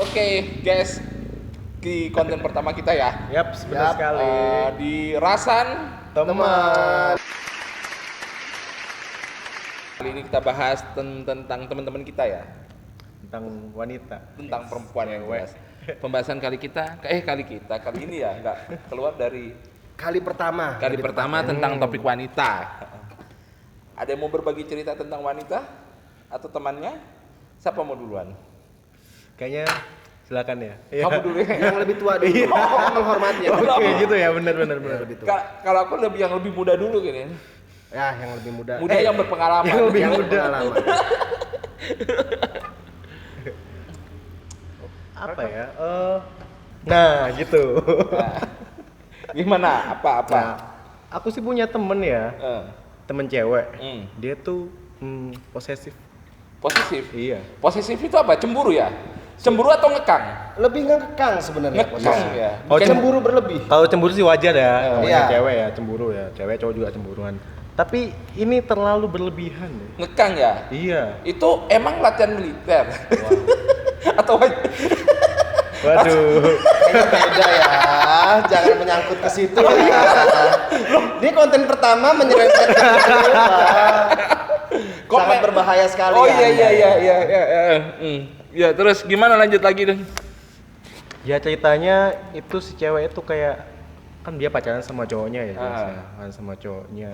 Oke, guys, di konten pertama kita ya. Yap, benar sekali. Di Rasan Teman. Kali ini kita bahas tentang teman-teman kita ya, Tentang wanita. tentang perempuan yang Cewek. jelas. Pembahasan kali ini ya nggak keluar dari Kali pertama tentang topik wanita. Ada yang mau berbagi cerita tentang wanita atau temannya? Siapa mau duluan? Kayaknya silakan ya. Kamu dulu ya. yang lebih tua dulu. Menghormati ya. Oke, gitu ya, benar. Lebih tua. Kalau aku yang lebih muda dulu kayaknya. Ya, yang lebih muda. Muda yang berpengalaman. yang lebih Yang muda. berpengalaman. Apa ya? Nah, gitu. Nah, gimana? Apa? Nah, aku sih punya temen ya, Eh, temen cewek. hmm. Dia tuh posesif. Posesif. Iya. Posesif itu apa? Cemburu ya? Cemburu atau ngekang? Lebih ngekang sebenarnya. Ngekang posisi. ya. Oh, Bukan cemburu berlebih. Kalau cemburu sih wajar ya, namanya Iya. cewek ya cemburu ya, cewek cowok juga cemburuan. Tapi ini terlalu berlebihan deh. Ngekang ya? Iya. Itu emang latihan militer? Atau Waduh. Kayaknya beda ya. Jangan menyangkut ke situ ya. Ini konten pertama menyerempet ke situ. Sangat berbahaya sekali. Oh ya. iya. Ya terus gimana lanjut lagi dong? Ya ceritanya itu si cewek itu kayak kan dia pacaran sama cowoknya ya, jelasnya. Pacaran sama cowoknya.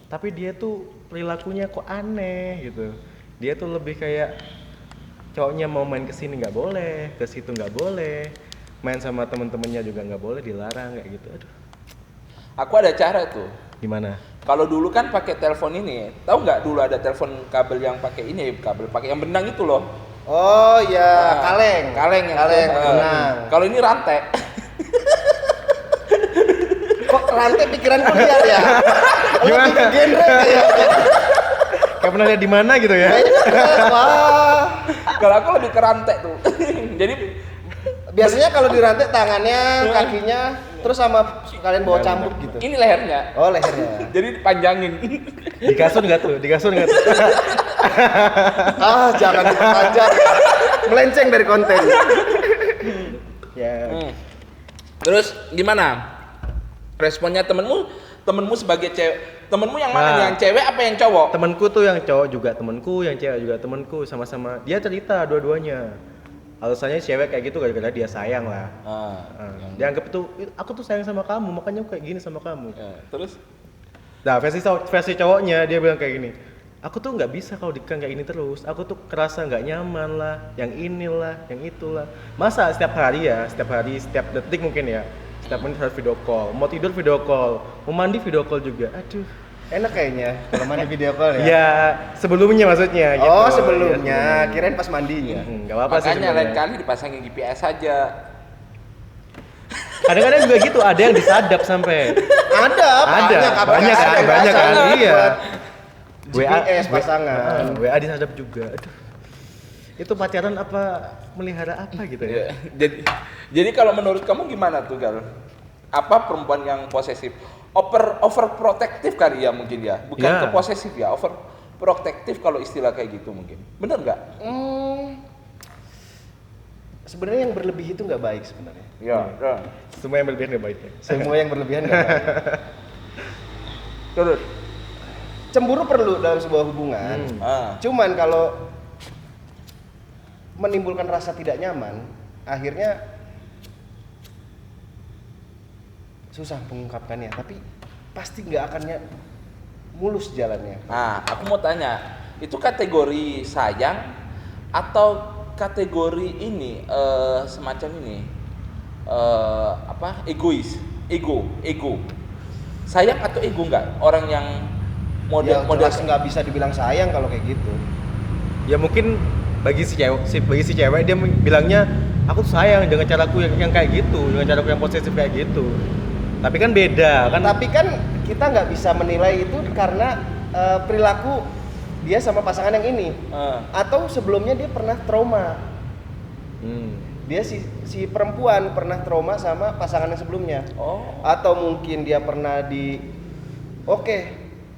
Tapi dia tuh perilakunya kok aneh gitu. Dia tuh lebih kayak cowoknya mau main kesini nggak boleh, ke situ nggak boleh, main sama temen-temennya juga nggak boleh, dilarang kayak gitu. Aduh, Aku ada cara tuh. gimana? Kalau dulu kan pakai telepon ini, tahu nggak dulu ada telepon kabel yang pakai ini, kabel pakai yang benang itu loh. Oh ya, Nah, kaleng. Kaleng yang Kaleng. itu. Benang. Kalau ini rantai. Kok rantai pikiranku liar ya? Gimana? Lebih ke genre kayak. Kayak pernah lihat di mana gitu ya? Wah. Kalau aku lebih ke rantai tuh. Jadi Biasanya kalau dirantai tangannya, kakinya, terus sama kalian bawa cambuk gitu. ini lehernya. Oh, lehernya. Jadi dipanjangin. Di kasur nggak tuh? Di kasur nggak tuh? Ah, jangan diperpanjang. Melenceng dari konten. Ya. Terus gimana? Responnya temenmu sebagai cewek. Temenmu yang mana Nah. nih? Yang cewek apa yang cowok? Temenku tuh yang cowok juga temenku, yang cewek juga temenku, sama-sama. Dia cerita dua-duanya. Alasannya cewek kayak gitu gara-gara dia sayang lah. Dia anggap itu aku tuh sayang sama kamu, makanya aku kayak gini sama kamu. Terus? Nah versi cowoknya dia bilang kayak gini. Aku tuh nggak bisa kalau dikekang kayak gini terus. Aku tuh kerasa nggak nyaman lah, yang inilah, yang itulah. Masa setiap hari, setiap detik mungkin ya. Setiap menit harus video call. Mau tidur video call, mau mandi video call juga. Aduh. Enak kayaknya kalau mandi video call ya. Ya sebelumnya maksudnya. Gitu. Oh, sebelumnya. Kirain pas mandinya. Nggak apa-apa sih. Makanya lain sebenarnya. kali dipasangin GPS aja. Kadang-kadang juga gitu, ada yang disadap sampai. Ada Banyak kan, iya. GPS pasangan. WA disadap juga. Aduh. Itu pacaran apa melihara apa gitu ya? Jadi kalau menurut kamu gimana tuh Gal? Apa perempuan yang posesif? Overprotective kali ya mungkin ya, bukan Ya. ke posesif ya, overprotective kalau istilah kayak gitu mungkin. Bener nggak? Sebenarnya yang berlebih itu nggak baik sebenarnya. Ya. Semua yang berlebihan gak baik ya. Semua yang berlebihan nggak baik. Terus. Cemburu perlu dalam sebuah hubungan. Cuman kalau menimbulkan rasa tidak nyaman, akhirnya susah mengungkapkannya. Tapi pasti nggak akan mulus jalannya. Nah, aku mau tanya, itu kategori sayang atau kategori ini semacam ini egois, ego. Sayang atau ego enggak? Orang yang model Jelas nggak bisa dibilang sayang kalau kayak gitu. Ya mungkin bagi si cewek dia bilangnya aku tuh sayang dengan caraku yang kayak gitu, dengan caraku yang posesif kayak gitu. Tapi kan beda kan. Tapi kan kita nggak bisa menilai itu karena perilaku dia sama pasangan yang ini. Atau sebelumnya dia pernah trauma. Dia si perempuan pernah trauma sama pasangan yang sebelumnya. Atau mungkin dia pernah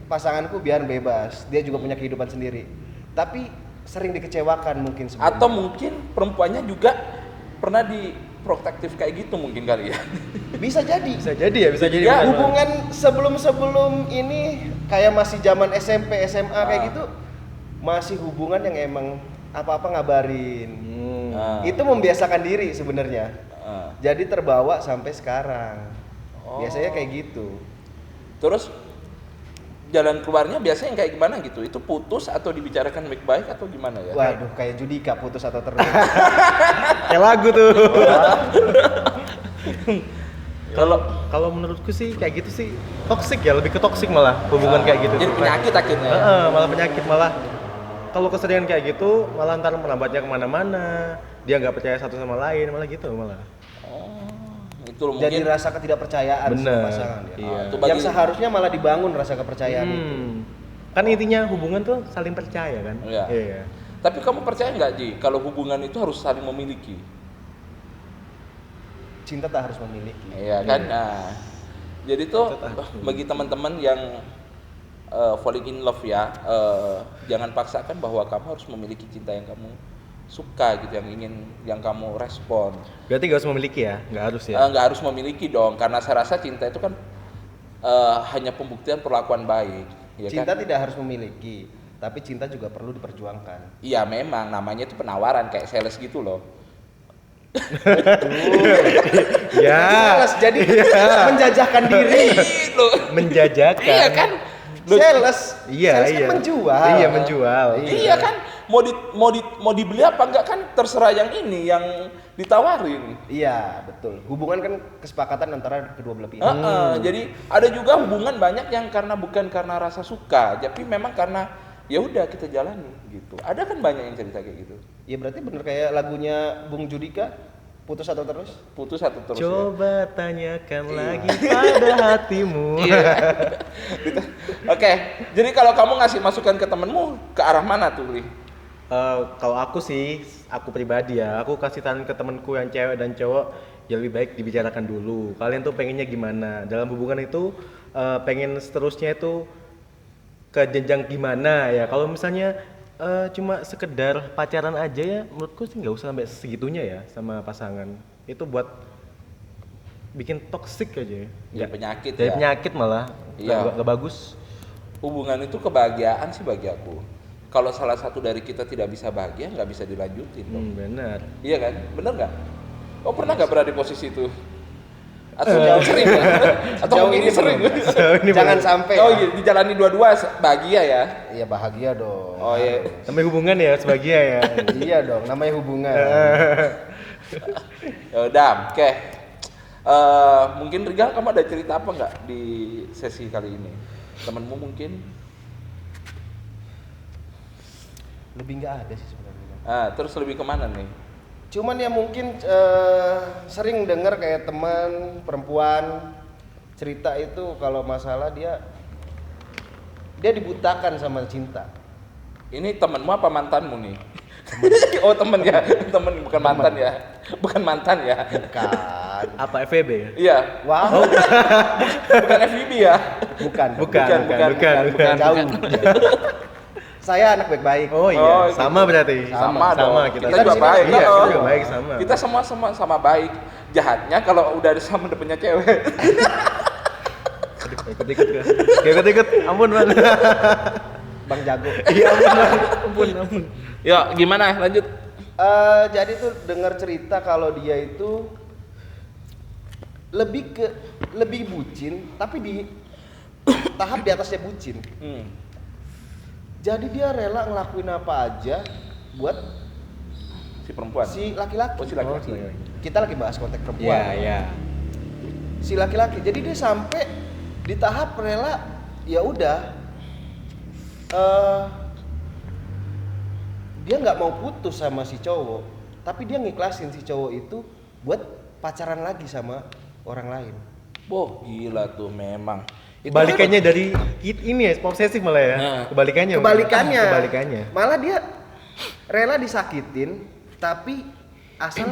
pasanganku biar bebas, dia juga punya kehidupan sendiri. Tapi sering dikecewakan mungkin sebelumnya. Atau mungkin perempuannya juga pernah di protektif kayak gitu mungkin kali ya. Bisa jadi. Bisa jadi ya, bisa jadi. Ya, benar. Hubungan sebelum ini kayak masih zaman SMP, SMA kayak gitu, masih hubungan yang emang apa-apa ngabarin. Itu membiasakan diri sebenarnya. Jadi terbawa sampai sekarang. Biasanya kayak gitu. Terus jalan keluarnya biasanya yang kayak gimana gitu? Itu putus atau dibicarakan baik-baik atau gimana ya? Waduh, kayak Judika putus atau terus. Kayak lagu tuh. Kalau menurutku sih kayak gitu sih toksik ya, lebih ke toksik malah hubungan kayak gitu. Jadi penyakit akhirnya. Malah penyakit malah. Kalau keseringan kayak gitu malah ntar merambatnya kemana-mana. Dia nggak percaya satu sama lain malah gitu malah. Itu loh, mungkin Jadi rasa ketidakpercayaan sama Bener. pasangan ya. Iya. itu bagi- Yang seharusnya malah dibangun rasa kepercayaan itu. Kan intinya hubungan tuh saling percaya kan? Iya. Tapi kamu percaya nggak Ji, kalau hubungan itu harus saling memiliki? Cinta tak harus memiliki. Iya kan? Nah, jadi tuh bagi teman-teman yang falling in love ya, jangan paksakan bahwa kamu harus memiliki cinta yang kamu suka gitu, yang kamu respon. Berarti gak harus memiliki ya? Nggak harus ya? Nggak harus memiliki dong, karena saya rasa cinta itu kan hanya pembuktian perlakuan baik. Ya Cinta kan? tidak harus memiliki, tapi cinta juga perlu diperjuangkan. Iya memang, namanya itu penawaran kayak sales gitu loh. Ya. Sales jadi menjajahkan diri. Loh. Menjajakan. Iya kan? Sales. Iya, Sales iya. kan menjual. Iya, menjual. Iya kan? Mau dibeli apa enggak kan terserah yang ini yang ditawarin. Iya, betul. Hubungan kan kesepakatan antara kedua belah pihak. Jadi ada juga hubungan banyak yang bukan karena rasa suka, tapi memang karena ya udah kita jalani gitu. Ada kan banyak yang cerita kayak gitu. Ya berarti bener kayak lagunya Bung Judika, putus atau terus? Putus atau terus Coba tanyakan lagi pada hatimu. ya. Gitu. Oke, jadi kalau kamu ngasih masukan ke temenmu ke arah mana tuh, Li? Kalau aku sih, aku pribadi ya, aku kasih saran ke temenku yang cewek dan cowok, ya lebih baik dibicarakan dulu. Kalian tuh pengennya gimana? Dalam hubungan itu pengen seterusnya itu ke jenjang gimana ya? Kalau misalnya cuma sekedar pacaran aja ya, menurutku sih nggak usah sampai segitunya ya sama pasangan. Itu buat bikin toksik aja. Jadi penyakit Jadi ya. penyakit malah. Iya. Nggak bagus. Hubungan itu kebahagiaan sih bagi aku. Kalau salah satu dari kita tidak bisa bahagia, nggak bisa dilanjutin dong. Benar. Iya kan? Bener nggak? Oh pernah nggak berada di posisi itu? Atau Sejauh sering? Atau sejauh mungkin ini sering? belum. Jangan sampai. Oh ya. iya, dijalani dua-dua bahagia ya? Iya bahagia dong. Oh iya. Sampai hubungan ya sebagian ya. Iya dong, namanya hubungan. Ya udah, oke. Mungkin Rigal, kamu ada cerita apa nggak di sesi kali ini? Temenmu mungkin? Lebih nggak ada sih sebenarnya. Terus lebih kemana nih? Cuman ya mungkin sering dengar kayak teman perempuan cerita itu kalau masalah dia dibutakan sama cinta. Ini temenmu apa mantanmu nih? Oh temen ya, temen bukan mantan ya, bukan mantan ya. Bukan. Apa FVB ya? Iya, Wow. bukan FVB ya. Bukan. Bukan. Jauh. Saya anak baik-baik. Oh iya, Oh, sama gitu. berarti. Sama dong. kita. Kita juga di sini baik. Iya, Oh. kita juga baik sama. Kita sama baik. Jahatnya kalau udah ada sama depannya cewek. Ikut. Ampun, Bang. Bang Jago. Iya, ampun. Ya, gimana? Lanjut. Jadi tuh dengar cerita kalau dia itu lebih bucin, tapi di tahap di atasnya bucin. Jadi dia rela ngelakuin apa aja buat Si perempuan. si laki-laki. Oh, si laki-laki. Kita lagi bahas konteks perempuan. Iya. Si laki-laki. Jadi dia sampai di tahap rela ya udah dia nggak mau putus sama si cowok, tapi dia ngiklasin si cowok itu buat pacaran lagi sama orang lain. Boh, gila tuh memang. Itu Kebalikannya dari ini ya, posesif malah ya. Nah. Kebalikannya. Malah dia rela disakitin, tapi asal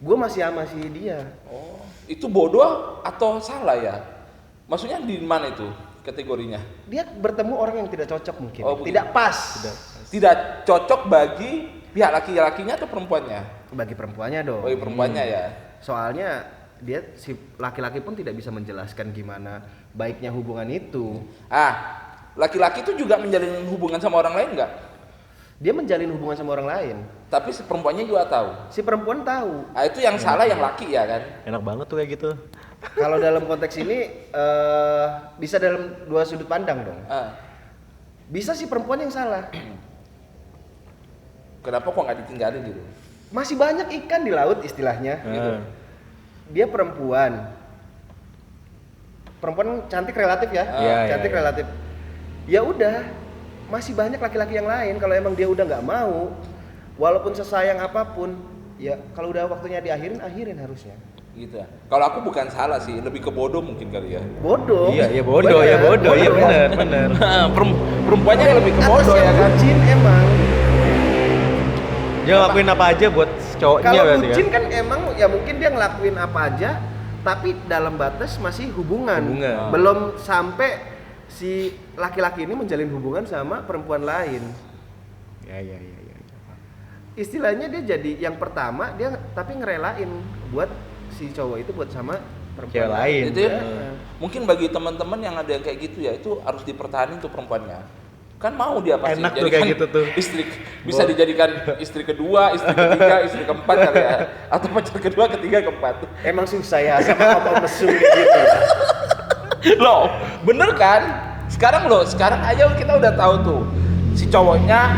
gue masih sama si dia. Oh, itu bodoh atau salah ya? Maksudnya di mana itu kategorinya? Dia bertemu orang yang tidak cocok mungkin, Oh, begitu. tidak pas. tidak cocok bagi pihak laki-lakinya atau perempuannya? Bagi perempuannya dong. Bagi perempuannya ya. Soalnya dia si laki-laki pun tidak bisa menjelaskan gimana baiknya hubungan itu. Laki-laki itu juga menjalin hubungan sama orang lain nggak? Dia menjalin hubungan sama orang lain. Tapi si perempuannya juga tahu. Si perempuan tahu. Itu yang salah yang laki ya kan? Enak banget tuh kayak gitu. Kalau dalam konteks ini bisa dalam dua sudut pandang dong. Bisa si perempuan yang salah. Kenapa kok nggak ditinggalin gitu? Masih banyak ikan di laut istilahnya. Gitu. Dia perempuan cantik relatif ya. Cantik relatif. Ya udah, masih banyak laki-laki yang lain. Kalau emang dia udah nggak mau, walaupun sesayang apapun, ya kalau udah waktunya akhirin harusnya. Gitu ya. Kalau aku bukan salah sih, lebih ke bodoh mungkin kali ya. Bodoh. Iya bodoh. Iya benar. Perempuannya yang lebih ke bodoh ya kan. Bucin emang. Dia ngelakuin apa aja buat cowoknya kalau berarti bucin kan emang ya mungkin dia ngelakuin apa aja, tapi dalam batas masih hubungan. Belum sampai si laki-laki ini menjalin hubungan sama perempuan lain. Ya. Istilahnya dia jadi yang pertama dia tapi ngerelain buat si cowok itu buat sama perempuan lain. Itu ya. Mungkin bagi teman-teman yang ada yang kayak gitu ya, itu harus dipertahankan tuh perempuannya. Kan mau dia pasti enak tuh kayak gitu tuh. Istri bisa dijadikan istri kedua, istri ketiga, istri keempat kali ya. Atau pacar kedua, ketiga, keempat. Emang susah ya sama ngomong mesum gitu ya. Loh, bener kan? Sekarang aja kita udah tahu tuh si cowoknya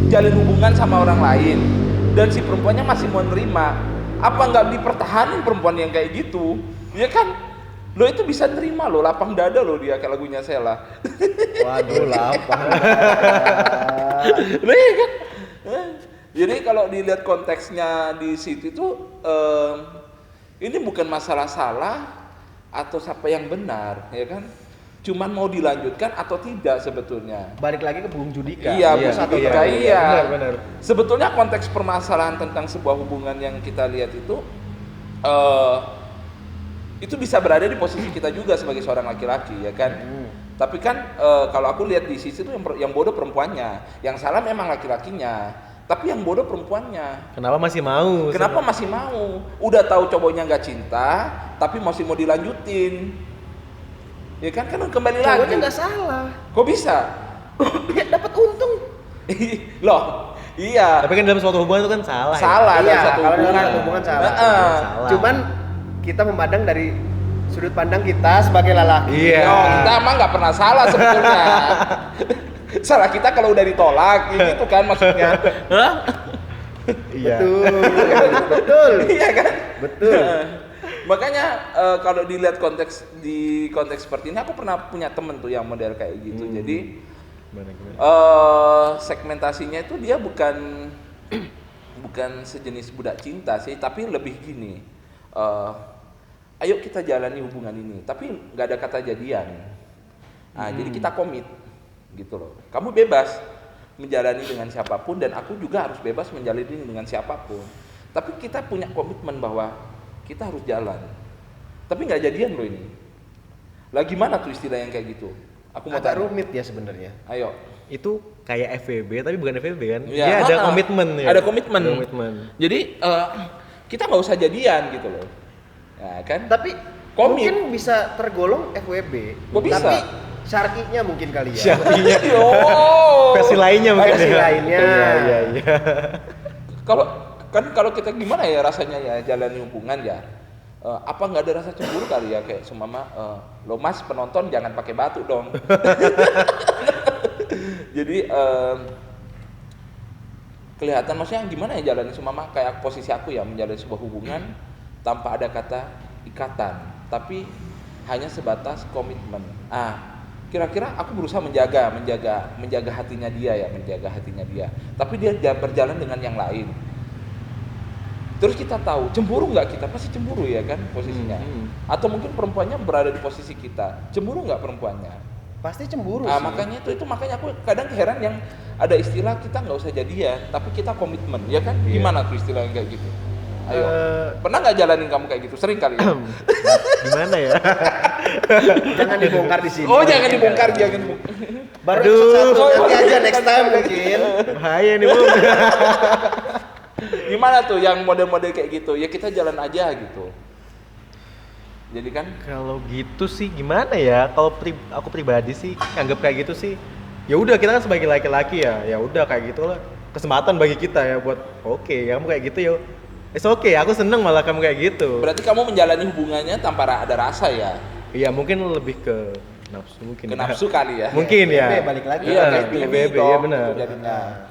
jalin hubungan sama orang lain dan si perempuannya masih mau nerima. Apa nggak dipertahanin perempuan yang kayak gitu? Ya kan? Lo itu bisa nerima lo, lapang dada lo dia kayak lagunya Sheila. Waduh, lapang. Lo ya kan? Jadi kalau dilihat konteksnya di situ itu ini bukan masalah salah atau siapa yang benar, ya kan? Cuman mau dilanjutkan atau tidak sebetulnya. Balik lagi ke Bung Judika. Iya, Bung Judika, iya. Benar. Sebetulnya konteks permasalahan tentang sebuah hubungan yang kita lihat itu bisa berada di posisi kita juga sebagai seorang laki-laki, ya kan? Tapi kan kalau aku lihat di sisi itu yang bodoh perempuannya, yang salah memang laki-lakinya. Tapi yang bodoh perempuannya. Kenapa masih mau? Udah tahu cowoknya nggak cinta, tapi masih mau dilanjutin. Ya kan kembali lagi. Cowoknya nggak salah. Kok bisa? Dia dapat untung. Loh, iya. Tapi kan dalam suatu hubungan itu kan salah. Salah ya? dalam satu hubungan. Dalam hubungan salah. Salah. Cuman kita memandang dari sudut pandang kita sebagai lelaki. Iya. Kita emang nggak pernah salah sebetulnya. Salah kita kalau udah ditolak, gitu kan maksudnya. Iya. Betul. Iya kan? Betul. Makanya kalau dilihat di konteks seperti ini, aku pernah punya temen tuh yang model kayak gitu. Jadi segmentasinya itu dia bukan sejenis budak cinta sih, tapi lebih gini. Ayo kita jalani hubungan ini, tapi nggak ada kata jadian. Jadi kita komit, gitu loh. Kamu bebas menjalani dengan siapapun dan aku juga harus bebas menjalani dengan siapapun. Tapi kita punya komitmen bahwa kita harus jalan. Tapi nggak jadian loh ini. Lah gimana tuh istilah yang kayak gitu? Aku mau agak tanya. rumit ya sebenarnya. Ayo. Itu kayak FWB tapi bukan FWB kan? Ya, Dia ada komitmen ya. Ada komitmen. Jadi kita nggak usah jadian gitu loh. Ya kan? Tapi komit. mungkin bisa tergolong FWB. Kok bisa? Tapi syar'inya mungkin kali ya. Syar'inya. Versi lainnya mungkin. Versi lainnya. Iya. Kalau kita gimana ya rasanya ya jalani hubungan ya? Apa nggak ada rasa cemburu kali ya kayak semama lo mas penonton jangan pakai batu dong. Jadi kelihatan maksudnya gimana ya jalani semama kayak posisi aku ya menjalani sebuah hubungan tanpa ada kata ikatan tapi hanya sebatas komitmen. Kira-kira aku berusaha menjaga hatinya dia. Tapi dia berjalan dengan yang lain. Terus kita tahu cemburu nggak kita? Pasti cemburu ya kan posisinya. Atau mungkin perempuannya berada di posisi kita. Cemburu nggak perempuannya? Pasti cemburu sih. Makanya makanya aku kadang heran yang ada istilah kita nggak usah jadian, tapi kita komitmen, ya kan? Gimana tuh istilah yang kayak gitu? Ayo, pernah nggak jalanin kamu kayak gitu? Sering kali ya? Gimana ya? Jangan dibongkar di sini. Oh, jangan dibongkar. Baru episode 1 nanti aja next time mungkin. Bahaya nih Bung. Gimana tuh yang model-model kayak gitu? Ya kita jalan aja gitu. Jadi kan Kalau gitu sih gimana ya? Kalau aku pribadi sih anggap kayak gitu sih. Ya udah kita kan sebagai laki-laki ya udah kayak gitulah. Kesempatan bagi kita ya buat kamu kayak gitu ya. It's okay, aku seneng malah kamu kayak gitu. berarti kamu menjalani hubungannya tanpa ada rasa ya? Iya, mungkin lebih ke nafsu mungkin. Ke nafsu kali ya? Mungkin ya. Balik lagi. Iya, kayak BB, BB iya dong, benar. itu jadinya.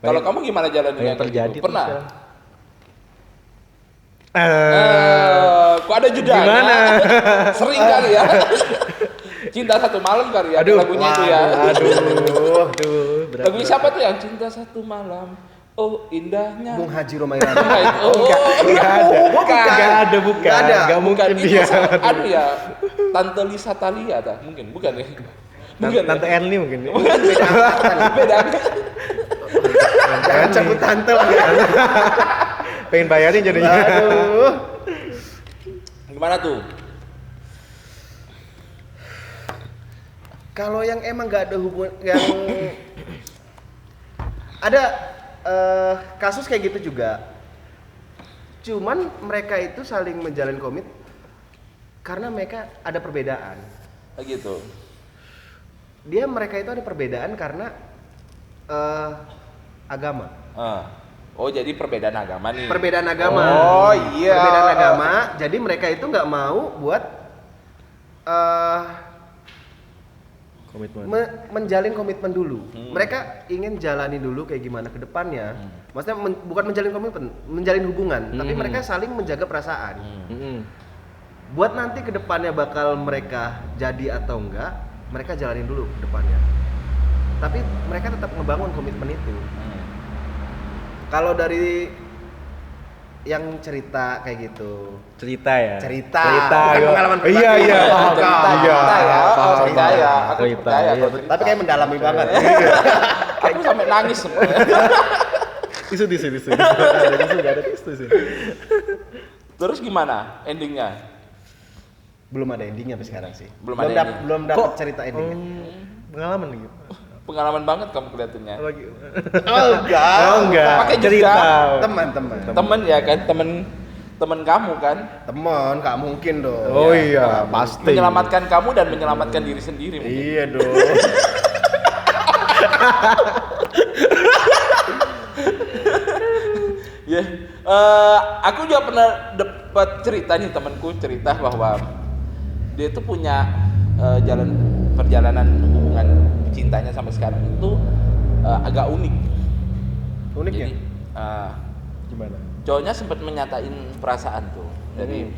Kalau kamu gimana jalan dengan Yang terjadi gitu? Pernah? tuh Kok ada judulnya? Gimana? Sering kali ya. Cinta satu malam kali ya, Aduh, lagunya itu ya. Aduh, berat. Lagunya siapa tuh yang Cinta Satu Malam? Oh indahnya. Bung Haji Romairama. Oh, Enggak ada. Enggak mungkin Bukan, dia. itu aduh ya, Tante Lisa Thalia tak? Bukan ya? Bukan. Tante Erni mungkin. Beda. Jangan cabut tante lah ya. Pengen bayarin jadinya. Aduh. Gimana tuh? Kalau yang emang nggak ada hubungan, yang ada kasus kayak gitu juga. Cuman mereka itu saling menjalin komit karena mereka ada perbedaan. Gitu. Mereka itu ada perbedaan karena agama. Oh jadi perbedaan agama nih. Perbedaan agama. Oh iya. Perbedaan agama. Jadi mereka itu nggak mau buat Komitmen. menjalin komitmen dulu. Mereka ingin jalani dulu kayak gimana ke depannya. Maksudnya bukan menjalin komitmen, menjalin hubungan, tapi mereka saling menjaga perasaan. Buat nanti ke depannya bakal mereka jadi atau enggak, mereka jalanin dulu ke depannya. Tapi mereka tetap ngebangun komitmen itu. Kalau dari yang cerita kayak gitu. Cerita ya. Cerita. Bukan ya. pengalaman pribadi. Iya. Cerita ya. Paham. Percaya. Aku Cerita, percaya. iya, kalau cerita. Tapi kayak mendalami banget. Aku sampai nangis semuanya. Tisu. Ada tisu sih. Terus gimana endingnya? Belum ada endingnya sampai sekarang sih. Belum ada ending. Belum dapat cerita endingnya. Pengalaman gitu. Pengalaman banget kamu kelihatannya. Oh enggak. Pakai cerita. juga. Teman. Temen ya kan, temen kamu kan. Teman, nggak mungkin dong. Oh iya, pasti. Menyelamatkan kamu dan menyelamatkan diri sendiri mungkin. Iya dong. Ya, aku juga pernah dapat cerita nih, temanku cerita bahwa dia tuh punya perjalanan hubungan cintanya sampai sekarang itu agak unik. Unik ya? Jadi, Gimana? cowoknya sempat menyatain perasaan tuh. Jadi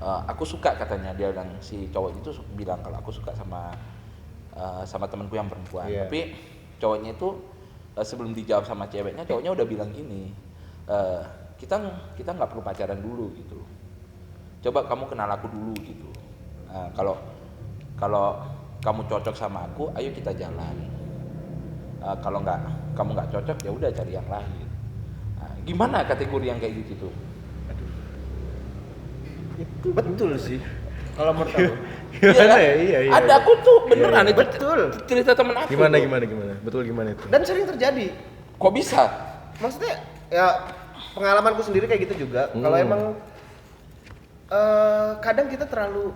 aku suka katanya, dia bilang, si cowok itu bilang kalau aku suka sama temanku yang perempuan. Yeah. Tapi cowoknya itu sebelum dijawab sama ceweknya, cowoknya udah bilang gini, kita nggak perlu pacaran dulu gitu. Coba kamu kenal aku dulu gitu. Kalau kamu cocok sama aku, ayo kita jalan. Kalau kamu nggak cocok, ya udah cari yang lain. Gimana kategori yang kayak gitu tuh? Itu betul sih. Kalau menurut aku. Gimana ya? Iya. Ada aku tuh beneran itu Betul. cerita temen aku. Gimana? tuh. Betul gimana itu? Dan sering terjadi. Kok bisa? Maksudnya ya pengalamanku sendiri kayak gitu juga. Kalau emang kadang kita terlalu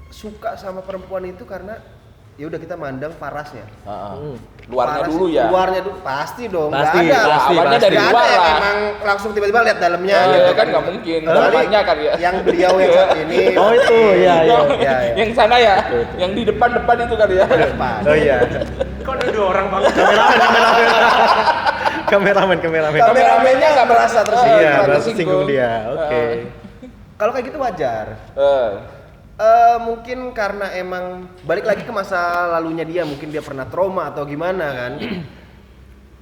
suka sama perempuan itu karena ya udah kita mandang parasnya. Luarnya Paras- dulu ya. Luarnya dulu pasti dong. Pasti, Nggak ada. pasti. Awalnya dari Nggak luar ada yang lah. emang langsung tiba-tiba lihat dalamnya Oh, gitu kan nggak mungkin. Kecuali Dalamnya kan ya. Yang beliau yang satu ini. Oh itu, iya. Iya. Yang sana ya, yang di depan itu kali ya. Depan. Oh iya. Kok ada dua orang banget? Kameramen. Kameramennya nggak merasa tersinggung. Iya, Merasa berarti tersinggung. singgung dia. Oke. Kalau kayak gitu wajar. Mungkin karena emang balik lagi ke masa lalunya dia, mungkin dia pernah trauma atau gimana kan.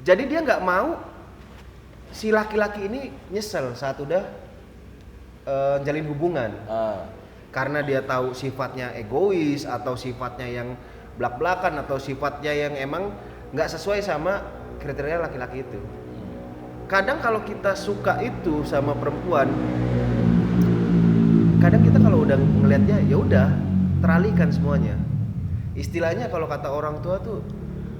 Jadi dia nggak mau si laki-laki ini nyesel saat udah jalin hubungan. Karena dia tahu sifatnya egois atau sifatnya yang blak-blakan atau sifatnya yang emang nggak sesuai sama kriteria laki-laki itu. Kadang kalau kita suka itu sama perempuan, kadang kita kalau udah ngelihatnya ya udah teralihkan semuanya. istilahnya kalau kata orang tua tuh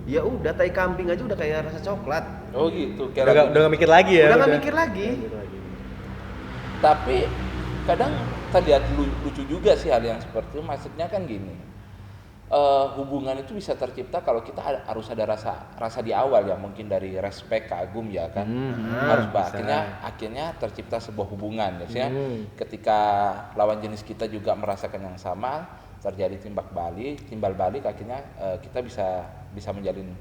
ya udah tai kambing aja udah kayak rasa coklat. Oh gitu. Udah nggak mikir lagi ya. Udah nggak mikir lagi. Tapi kadang terlihat lucu juga sih hal yang seperti itu. Maksudnya kan gini. Hubungan itu bisa tercipta kalau kita harus ada rasa di awal ya, mungkin dari respect, kagum ya kan. Harus akhirnya tercipta sebuah hubungan ya. Ketika lawan jenis kita juga merasakan yang sama, terjadi timbal balik akhirnya kita bisa menjalin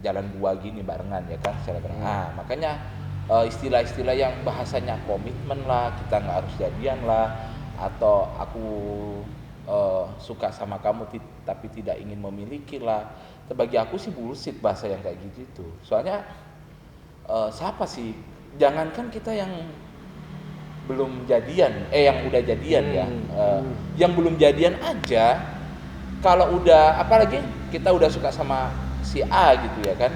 jalan dua gini barengan ya kan secara barengan. Makanya istilah-istilah yang bahasanya komitmen lah, kita nggak harus jadian lah, atau aku suka sama kamu tapi tidak ingin memiliki lah. Bagi aku sih bullshit bahasa yang kayak gitu. Soalnya siapa sih? Jangankan kita yang belum jadian, yang udah jadian ya, yang belum jadian aja, kalau udah apalagi kita udah suka sama si A gitu ya kan.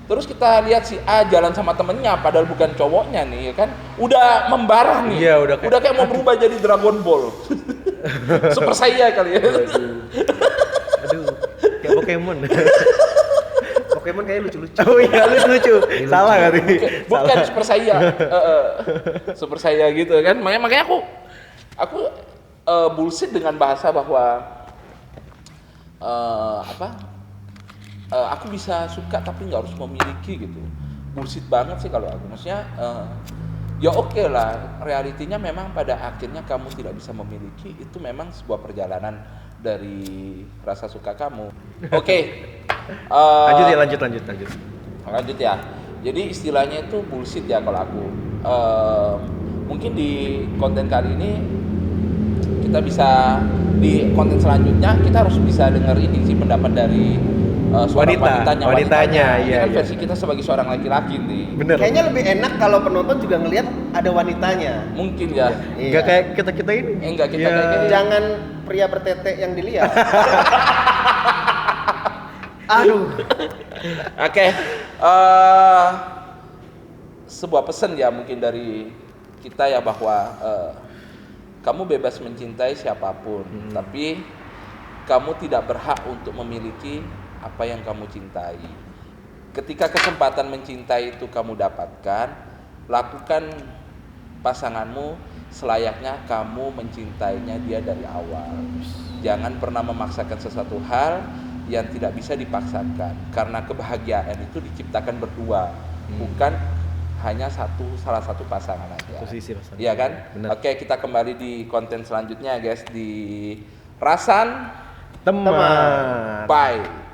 Terus kita lihat si A jalan sama temennya padahal bukan cowoknya nih ya kan, udah membara nih. Iya, udah kayak mau berubah jadi Dragon Ball. Super saya kali ya. Aduh, kayak Pokemon. Pokemon kayak lucu-lucu. Oh iya, lucu. Salah kali. Bukan Super saya. Super saya gitu kan. Makanya aku bullshit dengan bahasa bahwa aku bisa suka tapi nggak harus memiliki gitu. Bullshit banget sih kalau aku. Maksudnya ya oke lah, realitinya memang pada akhirnya kamu tidak bisa memiliki, itu memang sebuah perjalanan dari rasa suka kamu. Oke. Lanjut ya. Jadi istilahnya itu bullshit ya kalau aku. Mungkin di konten kali ini kita bisa, di konten selanjutnya kita harus bisa dengar ini sih pendapat dari wanitanya. Iya, kan versi kita sebagai seorang laki-laki nih. Bener. Kayaknya lebih enak kalau penonton juga ngelihat ada wanitanya. Mungkin ya. Enggak kayak kita ini. Enggak kita kayak gini. Jangan pria bertete yang dilihat. Aduh. Oke. Sebuah pesan ya mungkin dari kita ya bahwa kamu bebas mencintai siapapun, tapi kamu tidak berhak untuk memiliki apa yang kamu cintai. Ketika kesempatan mencintai itu kamu dapatkan, lakukan pasanganmu selayaknya kamu mencintainya dia dari awal. Jangan pernah memaksakan sesuatu hal yang tidak bisa dipaksakan, karena kebahagiaan itu diciptakan berdua, bukan hanya salah satu pasangan aja. Posisi pasangan. Iya kan? Benar. Oke, kita kembali di konten selanjutnya guys, di Rasan Teman. Bye.